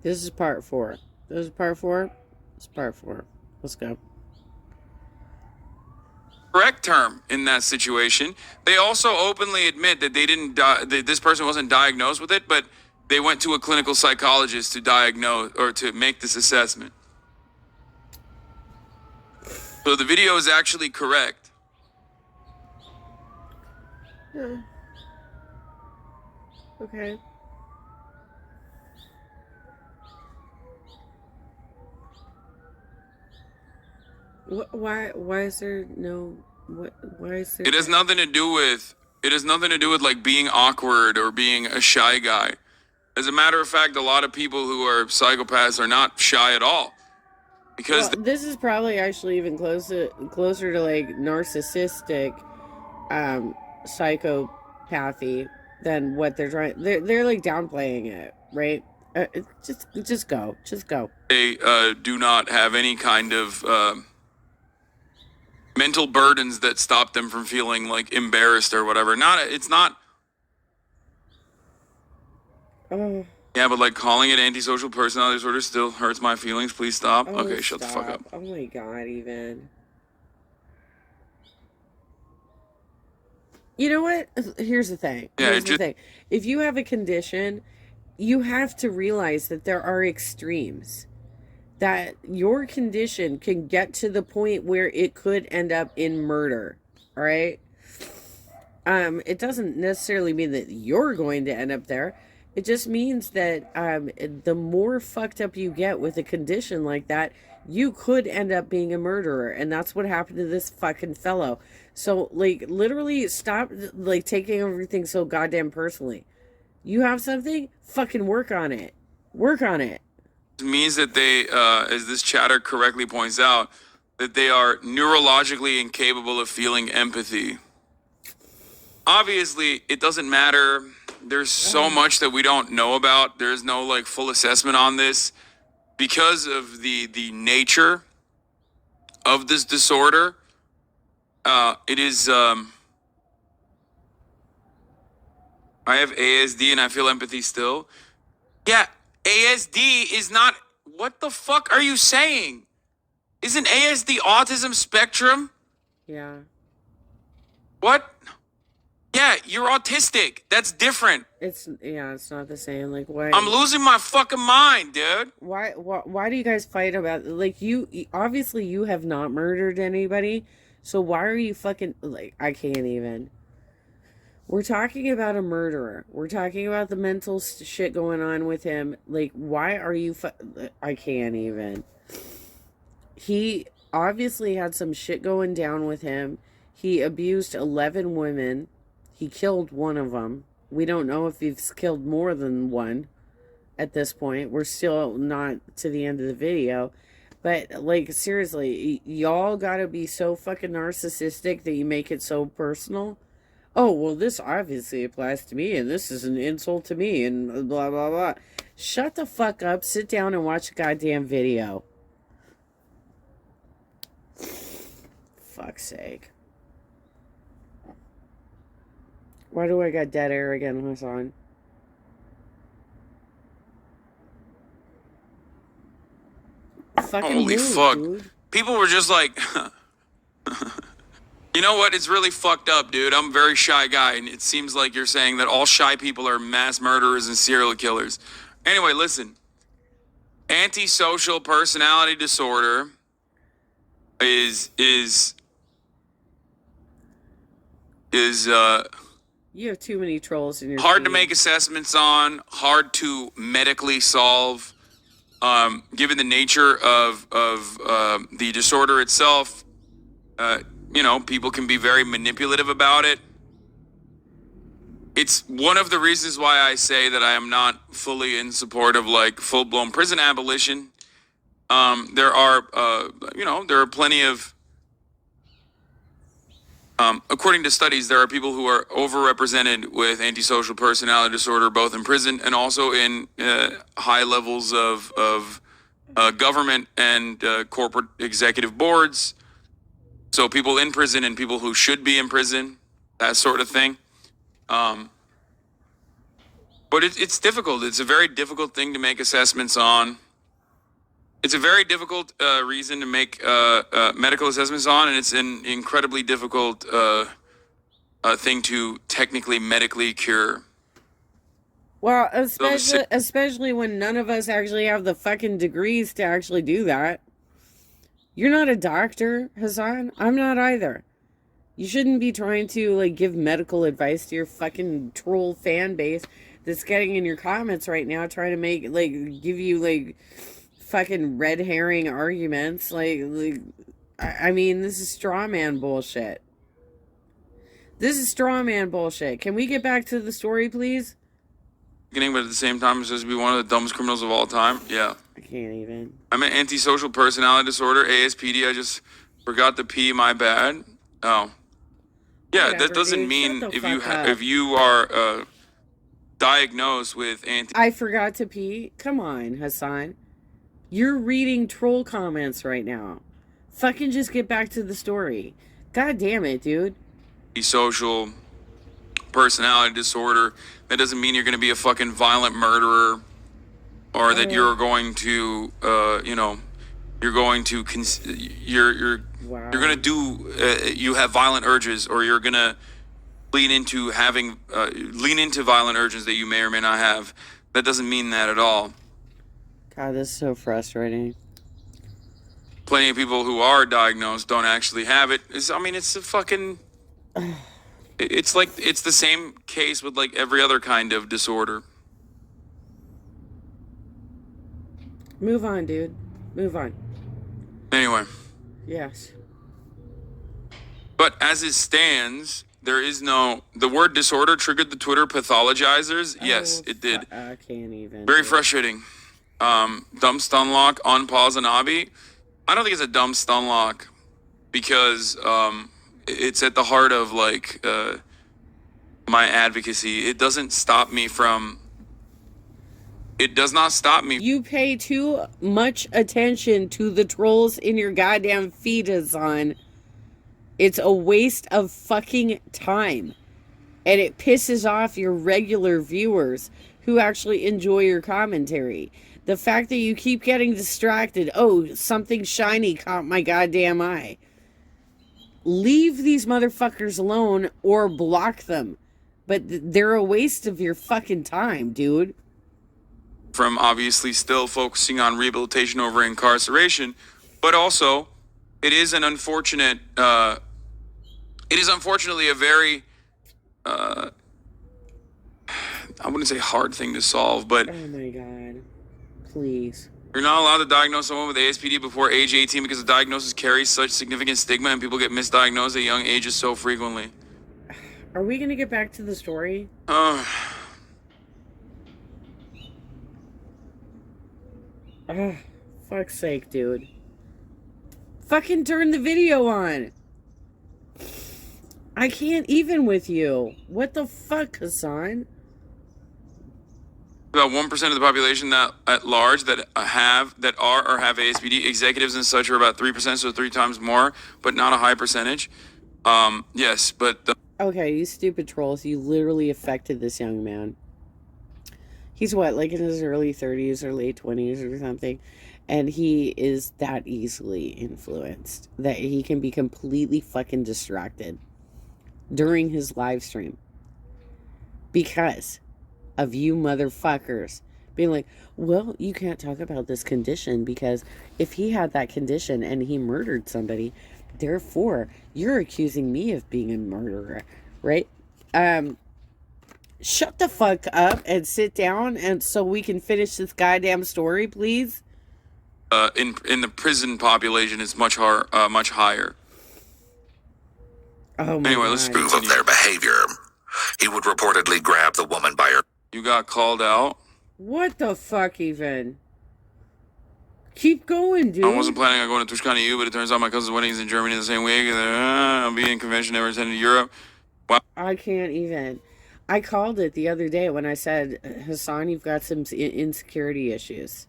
This is part four. This is part four. It's part four. Let's go. Correct term in that situation. They also openly admit that they didn't that this person wasn't diagnosed with it, but they went to a clinical psychologist to diagnose or to make this assessment. So the video is actually correct. Yeah. Okay. Why? Why is there no? What? Why is there? It has nothing to do with like being awkward or being a shy guy. As a matter of fact, a lot of people who are psychopaths are not shy at all. Because this is probably actually even closer to like narcissistic psychopathy than what they're trying. They're like downplaying it, right? Just go. They do not have any kind of mental burdens that stop them from feeling like embarrassed or whatever. It's not. Oh. Yeah, but like calling it antisocial personality disorder still hurts my feelings. Please stop. Oh, okay, shut the fuck up. Oh my god, even. You know what? Here's the thing. Here's the thing. If you have a condition, you have to realize that there are extremes. That your condition can get to the point where it could end up in murder. All right? It doesn't necessarily mean that you're going to end up there. It just means that the more fucked up you get with a condition like that, you could end up being a murderer. And that's what happened to this fucking fellow. So, like, literally stop, like, taking everything so goddamn personally. You have something? Fucking work on it. Work on it. It means that they, as this chatter correctly points out, that they are neurologically incapable of feeling empathy. Obviously, it doesn't matter. There's so much that we don't know about. There's no like full assessment on this because of the nature of this disorder. It is. I have ASD and I feel empathy still. Yeah, ASD is not. What the fuck are you saying? Isn't ASD autism spectrum? Yeah. What? Yeah, you're autistic. That's different. It's not the same. Like, why? I'm losing my fucking mind, dude. Why do you guys fight about, like, you obviously you have not murdered anybody, so why are you fucking, like, I can't even. We're talking about a murderer. We're talking about the mental shit going on with him. Like, why are you I can't even. He obviously had some shit going down with him. He abused 11 women. He killed one of them. We don't know if he's killed more than one at this point. We're still not to the end of the video. But, like, seriously, y'all gotta be so fucking narcissistic that you make it so personal. Oh, well, this obviously applies to me, and this is an insult to me, and blah, blah, blah. Shut the fuck up, sit down and watch a goddamn video. Fuck's sake. Why do I got dead air again on my song? Fucking holy move, fuck. dude. People were just like, you know what? It's really fucked up, dude. I'm a very shy guy, and it seems like you're saying that all shy people are mass murderers and serial killers. Anyway, listen. Antisocial personality disorder is you have too many trolls in your hard feed. to make assessments on, hard to medically solve, given the nature of the disorder itself. People can be very manipulative about it. It's one of the reasons why I say that I am not fully in support of like full-blown prison abolition. There are plenty of, according to studies, there are people who are overrepresented with antisocial personality disorder, both in prison and also in high levels of government and corporate executive boards. So people in prison and people who should be in prison, that sort of thing. But But it's difficult. It's a very difficult thing to make assessments on. It's a very difficult reason to make medical assessments on, and it's an incredibly difficult thing to technically medically cure. Well, especially when none of us actually have the fucking degrees to actually do that. You're not a doctor, Hassan. I'm not either. You shouldn't be trying to like give medical advice to your fucking troll fan base that's getting in your comments right now, trying to make like give you like fucking red herring arguments. I mean, this is straw man bullshit. This is straw man bullshit. Can we get back to the story, please? But at the same time, it's supposed to be one of the dumbest criminals of all time. Yeah. I can't even. I'm an antisocial personality disorder, ASPD. I just forgot the P. My bad. Oh. Yeah, Whatever, that doesn't dude. mean Shut the if you fuck up. if you are diagnosed with I forgot to pee. Come on, Hassan. You're reading troll comments right now. Fucking just get back to the story. God damn it, dude. antisocial personality disorder, that doesn't mean you're going to be a fucking violent murderer, or that you're going to, you're going to, Wow. you're going to do, you have violent urges, or you're going to lean into violent urges that you may or may not have. That doesn't mean that at all. God, this is so frustrating. Plenty of people who are diagnosed don't actually have it. It's a fucking, it's the same case with like every other kind of disorder. Move on, dude. Move on. Anyway. Yes. But as it stands, the word disorder triggered the Twitter pathologizers. Yes, it did. I can't even. Very frustrating. Dumb stun lock on Pazanabi. I don't think it's a dumb stun lock because it's at the heart of like my advocacy. It does not stop me. You pay too much attention to the trolls in your goddamn feed, Hassan. It's a waste of fucking time. And it pisses off your regular viewers who actually enjoy your commentary. The fact that you keep getting distracted. Oh, something shiny caught my goddamn eye. Leave these motherfuckers alone or block them. But they're a waste of your fucking time, dude. From obviously still focusing on rehabilitation over incarceration, but also it is unfortunately a very I wouldn't say hard thing to solve, but Oh my god. Please. you're not allowed to diagnose someone with ASPD before age 18 because the diagnosis carries such significant stigma and people get misdiagnosed at young ages so frequently. Are we gonna get back to the story? Fuck's sake, dude. Fucking turn the video on. I can't even with you. What the fuck, Hassan? About 1% of the population that at large that have ASPD. Executives and such are about 3%, so 3 times more, but not a high percentage. Yes, but Okay, you stupid trolls. You literally affected this young man. He's what, like in his early 30s or late 20s or something? And he is that easily influenced that he can be completely fucking distracted during his live stream because of you motherfuckers being like, well, you can't talk about this condition because if he had that condition and he murdered somebody, therefore you're accusing me of being a murderer, right? Shut the fuck up and sit down and so we can finish this goddamn story, please. in the prison population is much higher. Oh my Anyway, god. let's Proof of continue. their behavior. He would reportedly grab the woman by her. You got called out. What the fuck even? Keep going, dude. I wasn't planning on going to Tushkani U, but it turns out my cousin's wedding is in Germany the same week. I'll be in convention, never attended Europe. Wow. I can't even. I called it the other day when I said, Hassan, you've got some insecurity issues.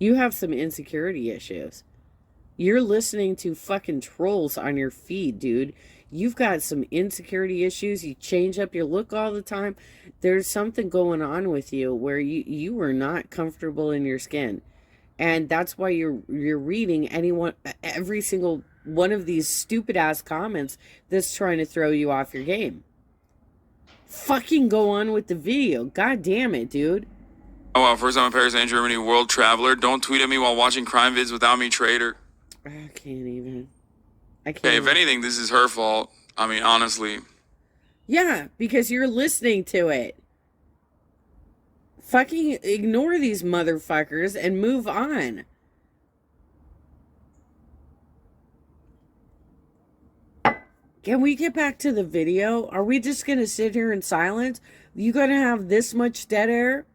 You have some insecurity issues. You're listening to fucking trolls on your feed, dude. You've got some insecurity issues. You change up your look all the time. There's something going on with you where you are not comfortable in your skin. And that's why you're reading every single one of these stupid ass comments that's trying to throw you off your game. Fucking go on with the video. God damn it, dude. Oh, wow. First time in Paris and Germany, world traveler. Don't tweet at me while watching crime vids without me, traitor. I can't even. I can't. Okay, if anything, this is her fault. I mean, honestly. Yeah, because you're listening to it. Fucking ignore these motherfuckers and move on. Can we get back to the video? Are we just gonna sit here in silence? You gonna have this much dead air?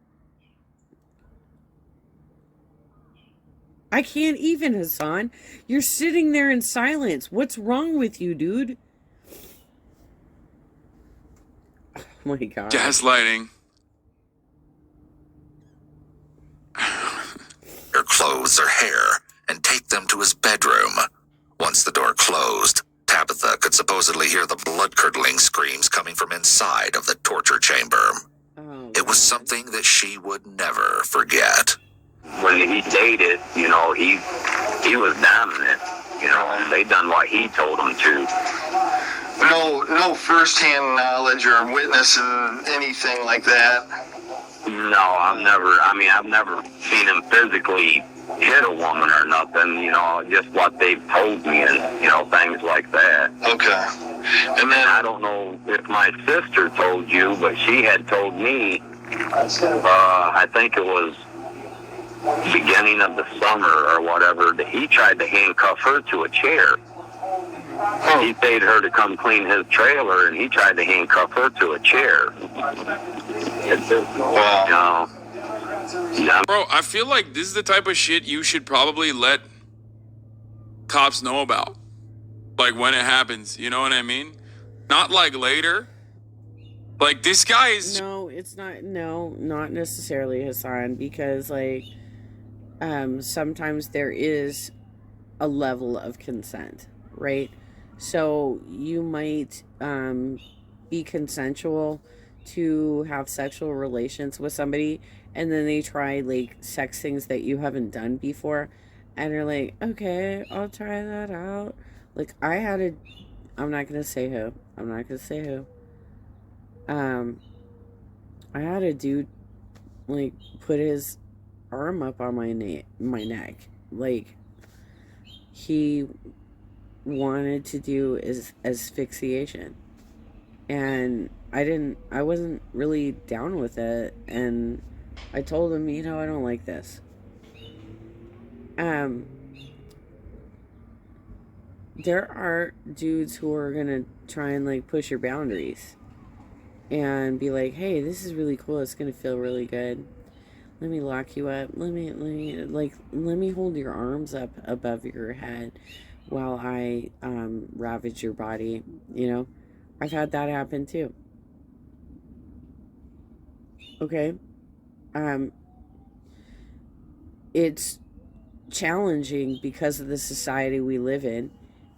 I can't even, Hassan. You're sitting there in silence. What's wrong with you, dude? Oh my God. Gaslighting. Her clothes or hair and take them to his bedroom. Once the door closed, Tabitha could supposedly hear the blood-curdling screams coming from inside of the torture chamber. Oh, It was something that she would never forget. When he dated, he was dominant. They done what he told them to. No first-hand knowledge or witnessing anything like that. No, I've never seen him physically hit a woman or nothing, just what they've told me and, things like that. Okay. And I then, don't know if my sister told you, but she had told me, I think it was beginning of the summer or whatever, that he tried to handcuff her to a chair. He paid her to come clean his trailer, and he tried to handcuff her to a chair. wow. Bro, I feel like this is the type of shit you should probably let cops know about. Like when it happens, you know what I mean? Not like later. Like this guy is... No, it's not. No, not necessarily, Hassan, because sometimes there is a level of consent, right? So you might be consensual to have sexual relations with somebody, and then they try like sex things that you haven't done before, and you're like, okay, I'll try that out. Like I'm not gonna say who. I had a dude like put his arm up on my neck. Like he wanted to do asphyxiation, and I wasn't really down with it, and I told him, I don't like this. There are dudes who are gonna try and like push your boundaries and be like, hey, this is really cool, it's gonna feel really good, let me lock you up, let me hold your arms up above your head while I ravage your body. I've had that happen too. Okay. It's challenging because of the society we live in,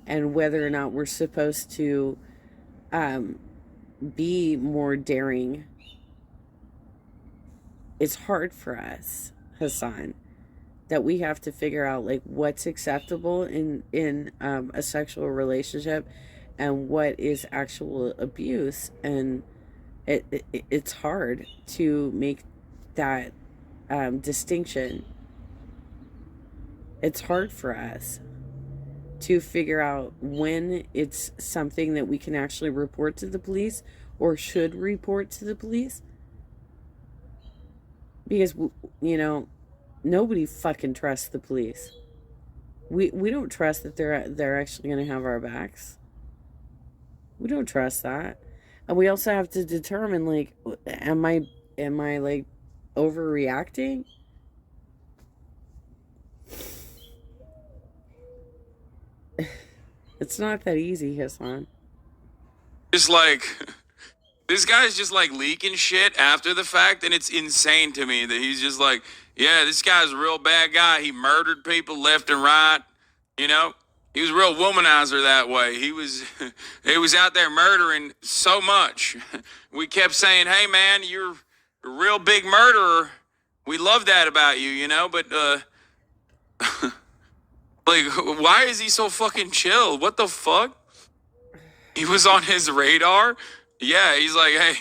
and whether or not we're supposed to be more daring. It's hard for us, Hassan, that we have to figure out like what's acceptable in a sexual relationship and what is actual abuse, and it's hard to make that distinction. It's hard for us to figure out when it's something that we can actually report to the police or should report to the police, because nobody fucking trusts the police. We don't trust that they're actually going to have our backs. We don't trust that. And we also have to determine, like, am I like overreacting? It's not that easy, Hassan. Just like... This guy's just like leaking shit after the fact, and it's insane to me that he's just like, yeah, this guy's a real bad guy. He murdered people left and right. He was a real womanizer that way. He was out there murdering so much. We kept saying, "Hey man, you're a real big murderer. We love that about you, you know." But like, why is he so fucking chill? What the fuck? He was on his radar. Yeah, he's like, hey.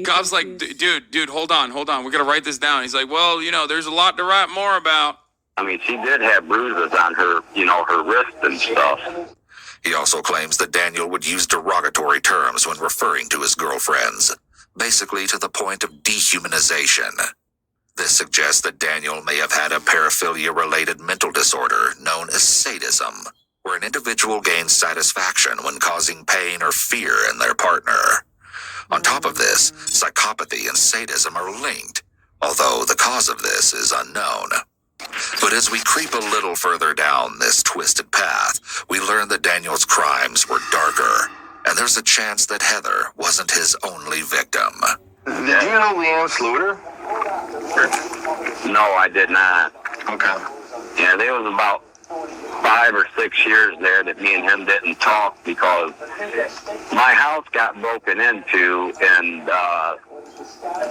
Cops like, dude, hold on. We gotta write this down. He's like, well, you know, there's a lot to write more about. I mean, she did have bruises on her, you know, her wrist and stuff. He also claims that Daniel would use derogatory terms when referring to his girlfriends, basically to the point of dehumanization. This suggests that Daniel may have had a paraphilia-related mental disorder known as sadism, where an individual gains satisfaction when causing pain or fear in their partner. On top of this, psychopathy and sadism are linked, although the cause of this is unknown. But as we creep a little further down this twisted path, we learn that Daniel's crimes were darker, and there's a chance that Heather wasn't his only victim. Did you know Leanne Sluter? No, I did not. Okay. Yeah, there was about 5 or 6 years there that me and him didn't talk because my house got broken into, and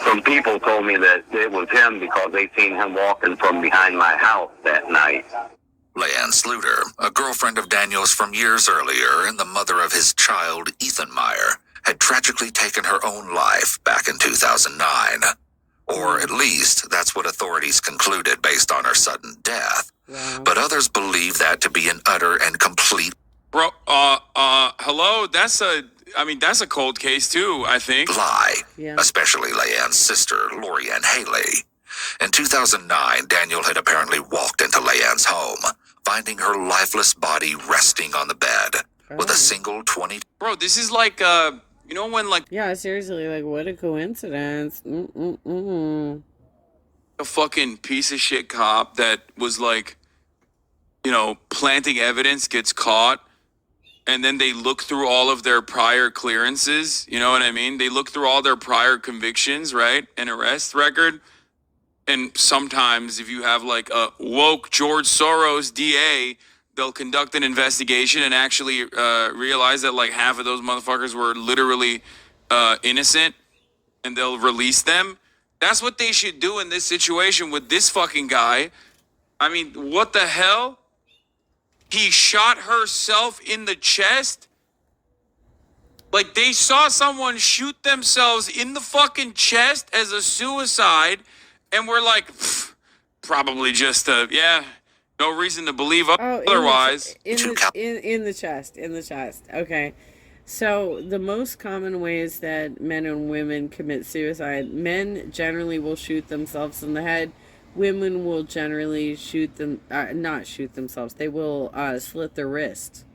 some people told me that it was him because they seen him walking from behind my house that night. Leanne Sluter, a girlfriend of Daniel's from years earlier and the mother of his child, Ethan Meyer, had tragically taken her own life back in 2009. Or at least, that's what authorities concluded based on her sudden death. Wow. But others believe that to be an utter and complete Bro, hello? That's a cold case too, I think. lie, Yeah. especially Leanne's sister, Lori Ann Haley. In 2009, Daniel had apparently walked into Leanne's home, finding her lifeless body resting on the bed with a single .20. Bro, this is like, you know when like Yeah, seriously, like, what a coincidence. a fucking piece of shit cop that was like, you know, planting evidence gets caught, and then they look through all of their prior clearances, you know what I mean? They look through all their prior convictions, right? An arrest record. And sometimes if you have like a woke George Soros DA, they'll conduct an investigation and actually realize that like half of those motherfuckers were literally innocent, and they'll release them. That's what they should do in this situation with this fucking guy. I mean, what the hell? He shot herself in the chest? Like, they saw someone shoot themselves in the fucking chest as a suicide, and we're like, probably just no reason to believe otherwise. In the chest. Okay. So the most common ways that men and women commit suicide, men generally will shoot themselves in the head. Women will generally not shoot themselves. They will slit their wrist.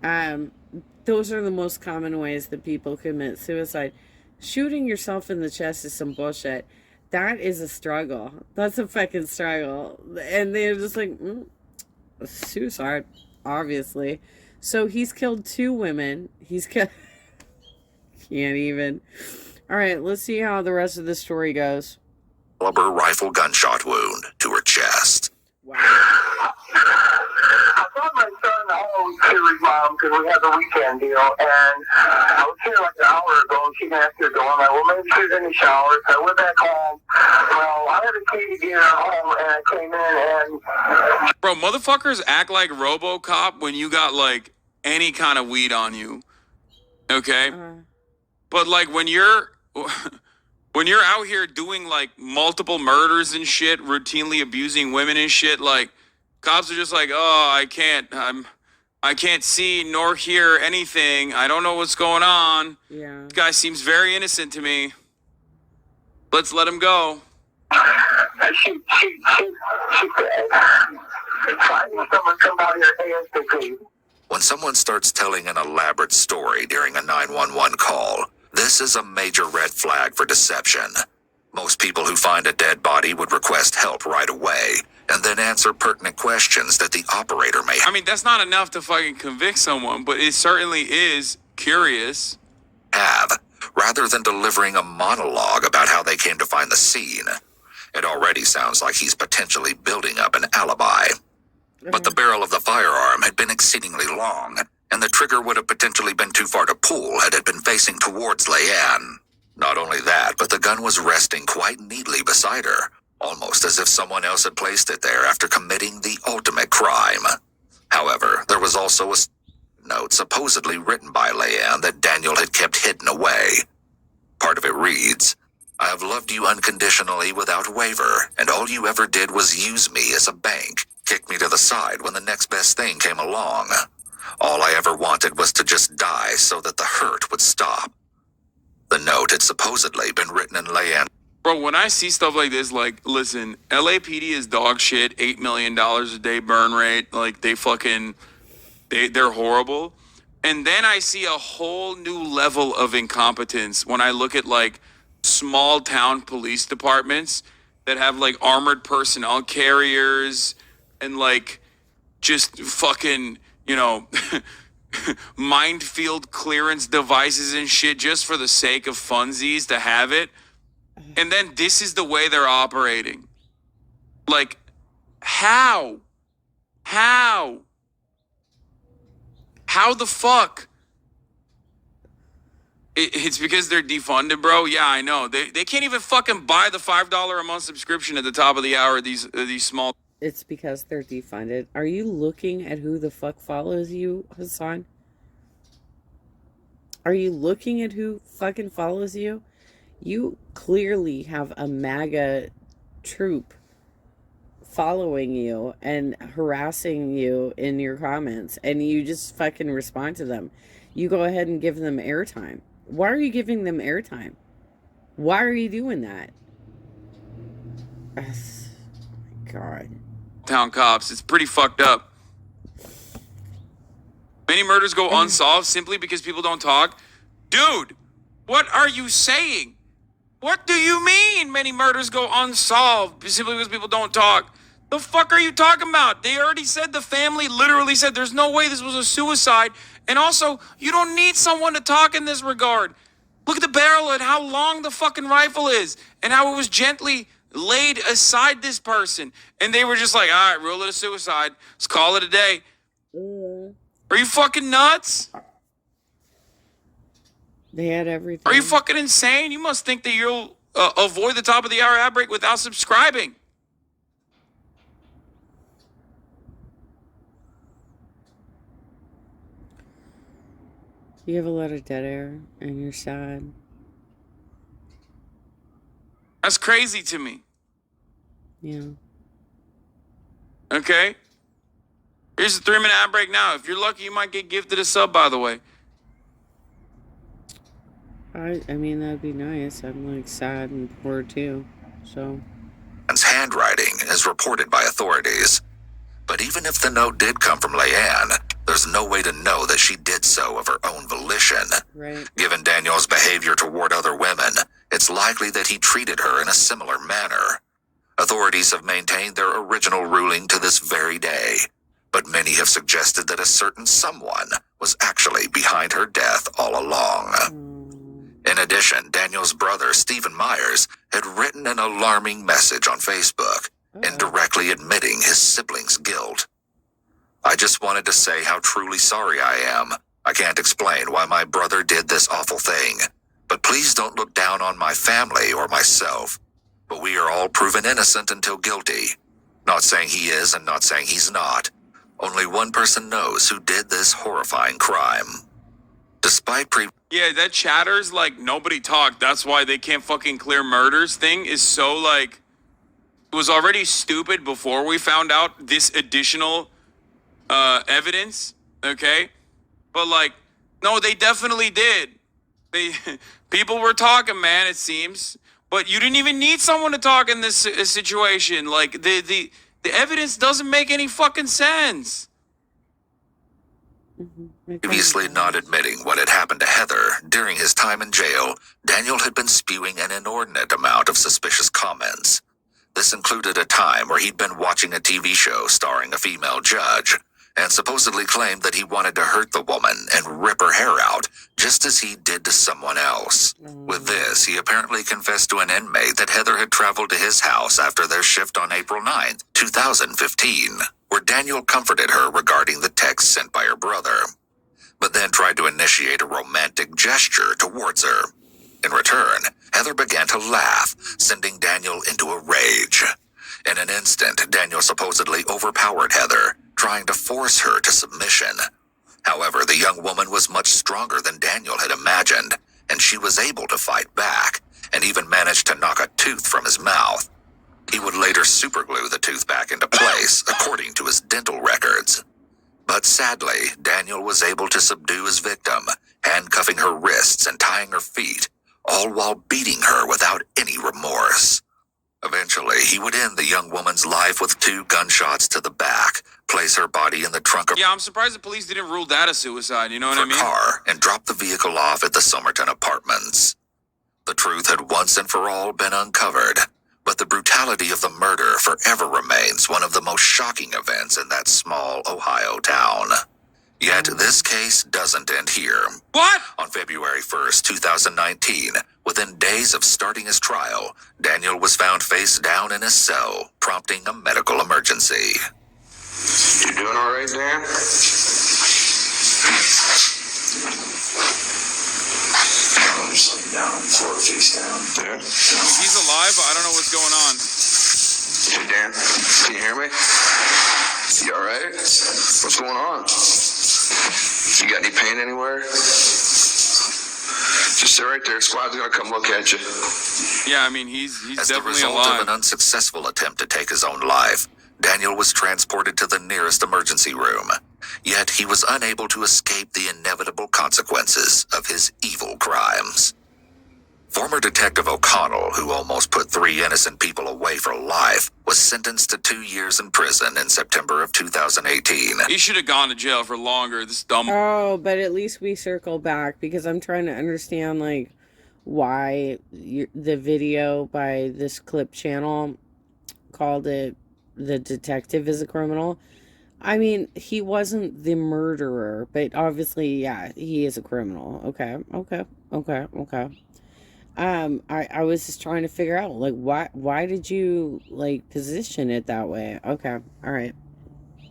Those are the most common ways that people commit suicide. Shooting yourself in the chest is some bullshit. That is a struggle. That's a fucking struggle. And they're just like, suicide, obviously. So he's killed 2 women. He's killed... Can't even. All right, let's see how the rest of the story goes. Caliber rifle gunshot wound to her chest. Wow. I brought my son home to his mom because we had the weekend deal, and I was here like an hour ago, and she answered the door. I'm like, well, maybe she's in the shower. So I went back home. Well, I had a key to get her home, and I came in, and Bro, motherfuckers act like RoboCop when you got like any kind of weed on you. Okay? But like when you're out here doing like multiple murders and shit, routinely abusing women and shit, like cops are just like, oh, I can't see nor hear anything. I don't know what's going on. Yeah. This guy seems very innocent to me. Let's let him go. she said, finding someone come out here ASAP. When someone starts telling an elaborate story during a 911 call, this is a major red flag for deception. Most people who find a dead body would request help right away, and then answer pertinent questions that the operator may I mean, that's not enough to fucking convict someone, but it certainly is curious. have, rather than delivering a monologue about how they came to find the scene. It already sounds like he's potentially building up an alibi. but the barrel of the firearm had been exceedingly long, and the trigger would have potentially been too far to pull had it been facing towards Leanne. Not only that, but the gun was resting quite neatly beside her, almost as if someone else had placed it there after committing the ultimate crime. However, there was also a note supposedly written by Leanne that Daniel had kept hidden away. Part of it reads, "I have loved you unconditionally without waiver, and all you ever did was use me as a bank, kick me to the side when the next best thing came along. All I ever wanted was to just die so that the hurt would stop." The note had supposedly been written in Leanne. Bro, when I see stuff like this, like, listen, LAPD is dog shit, $8 million a day burn rate. Like, they're horrible. And then I see a whole new level of incompetence when I look at, like, small town police departments that have, like, armored personnel carriers and, like, just fucking, you know, minefield clearance devices and shit just for the sake of funsies to have it. And then this is the way they're operating. Like, how? How the fuck? It's because they're defunded, bro. Yeah, I know. They can't even fucking buy the $5 a month subscription at the top of the hour. These small. It's because they're defunded. Are you looking at who the fuck follows you, Hassan? Are you looking at who fucking follows you? You clearly have a MAGA troop following you and harassing you in your comments, and you just fucking respond to them. You go ahead and give them airtime. Why are you giving them airtime? Why are you doing that? Oh my God. Town cops. It's pretty fucked up. Many murders go unsolved simply because people don't talk. Dude, what are you saying? What do you mean many murders go unsolved simply because people don't talk? The fuck are you talking about? They already said, the family literally said there's no way this was a suicide. And also, you don't need someone to talk in this regard. Look at the barrel and how long the fucking rifle is and how it was gently laid aside this person. And they were just like, all right, rule it a suicide. Let's call it a day. Are you fucking nuts? They had everything. Are you fucking insane? You must think that you'll avoid the top of the hour ad break without subscribing. You have a lot of dead air and you're sad. That's crazy to me. Yeah. Okay? Here's a 3-minute ad break now. If you're lucky, you might get gifted a sub, by the way. I mean, that'd be nice. I'm like sad and poor too. So. Handwriting is reported by authorities. But even if the note did come from Leanne, there's no way to know that she did so of her own volition. Right. Given Daniel's behavior toward other women, it's likely that he treated her in a similar manner. Authorities have maintained their original ruling to this very day, but many have suggested that a certain someone was actually behind her death all along. In addition, Daniel's brother, Stephen Myers, had written an alarming message on Facebook, indirectly admitting his siblings' guilt. "I just wanted to say how truly sorry I am. I can't explain why my brother did this awful thing, but please don't look down on my family or myself. But we are all proven innocent until guilty. Not saying he is and not saying he's not. Only one person knows who did this horrifying crime." Despite Yeah, that chatters like nobody talked. That's why they can't fucking clear murders thing is so like, it was already stupid before we found out this additional evidence, okay? But like, no, they definitely did. People were talking, man, it seems. But you didn't even need someone to talk in this situation. Like, the evidence doesn't make any fucking sense. Previously not admitting what had happened to Heather during his time in jail, Daniel had been spewing an inordinate amount of suspicious comments. This included a time where he'd been watching a TV show starring a female judge, and supposedly claimed that he wanted to hurt the woman and rip her hair out, just as he did to someone else. With this, he apparently confessed to an inmate that Heather had traveled to his house after their shift on April 9th, 2015, where Daniel comforted her regarding the text sent by her brother, but then tried to initiate a romantic gesture towards her. In return, Heather began to laugh, sending Daniel into a rage. In an instant, Daniel supposedly overpowered Heather, trying to force her to submission. However, the young woman was much stronger than Daniel had imagined, and she was able to fight back, and even managed to knock a tooth from his mouth. He would later superglue the tooth back into place, according to his dental records. But sadly, Daniel was able to subdue his victim, handcuffing her wrists and tying her feet, all while beating her without any remorse. Eventually, he would end the young woman's life with 2 gunshots to the back, place her body in the trunk of Yeah, I'm surprised the police didn't rule that a suicide, you know what I her mean? car and drop the vehicle off at the Somerton Apartments. The truth had once and for all been uncovered, but the brutality of the murder forever remains one of the most shocking events in that small Ohio town. Yet this case doesn't end here. What? On February 1st, 2019, within days of starting his trial, Daniel was found face down in his cell, prompting a medical emergency. You doing all right, Dan? I'm just laying down on the floor, face down. Yeah? He's alive, but I don't know what's going on. Hey, Dan, can you hear me? You all right? What's going on? You got any pain anywhere? Just sit right there. Squad's gonna come look at you. Yeah, I mean, he's As the definitely result alive. of an unsuccessful attempt to take his own life, Daniel was transported to the nearest emergency room. Yet he was unable to escape the inevitable consequences of his evil crimes. Former Detective O'Connell, who almost put 3 innocent people away for life, was sentenced to 2 years in prison in September of 2018. He should have gone to jail for longer. This dumb. Oh, but at least we circle back because I'm trying to understand like why the video by this clip channel called it "The Detective is a Criminal." I mean, he wasn't the murderer, but obviously, yeah, he is a criminal. Okay. I was just trying to figure out like why did you like position it that way? Okay, all right.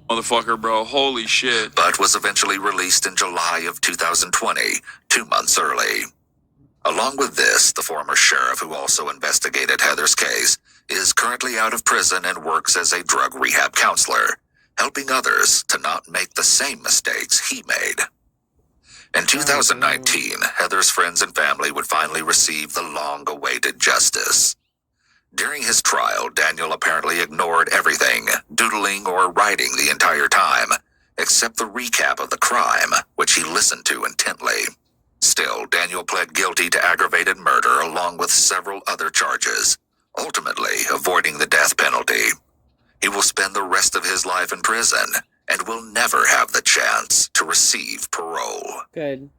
Motherfucker, bro. Holy shit. But was eventually released in July of 2020, 2 months early. Along with this, the former sheriff who also investigated Heather's case is currently out of prison and works as a drug rehab counselor, helping others to not make the same mistakes he made. In 2019, Heather's friends and family would finally receive the long-awaited justice. During his trial, Daniel apparently ignored everything, doodling or writing the entire time, except the recap of the crime, which he listened to intently. Still, Daniel pled guilty to aggravated murder along with several other charges, ultimately avoiding the death penalty. He will spend the rest of his life in prison and will never have the chance to receive parole. Good.